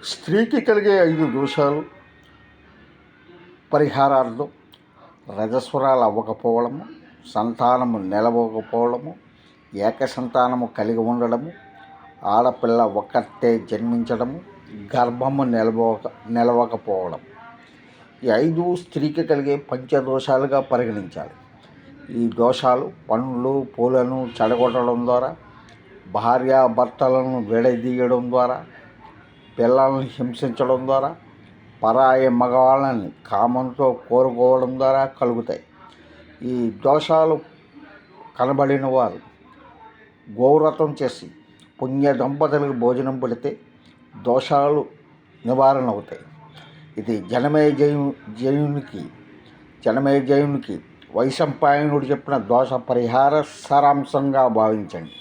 స్త్రీకి కలిగే 5 దోషాలు పరిహారాలు: రజస్వరాలు అవ్వకపోవడము, సంతానము నిలవకపోవడము, ఏకసంతానము కలిగి ఉండడము, ఆడపిల్ల ఒక్కటే జన్మించడము, గర్భము నిలవకపోవడం. ఈ 5 స్త్రీకి కలిగే పంచదోషాలుగా పరిగణించాలి. ఈ దోషాలు పండ్లు పూలను చెడగొట్టడం ద్వారా, భార్యాభర్తలను విడదీయడం ద్వారా, పిల్లల్ని హింసించడం ద్వారా, పరాయి మగవాళ్ళని కామంతో కోరుకోవడం ద్వారా కలుగుతాయి. ఈ దోషాలు కనబడిన వారు గోవ్రతం చేసి పుణ్య దంపతులకు భోజనం పెడితే దోషాలు నివారణ అవుతాయి. ఇది జనమేజయునికి వైశంపాయనుడు చెప్పిన దోష పరిహార సారాంశంగా భావించండి.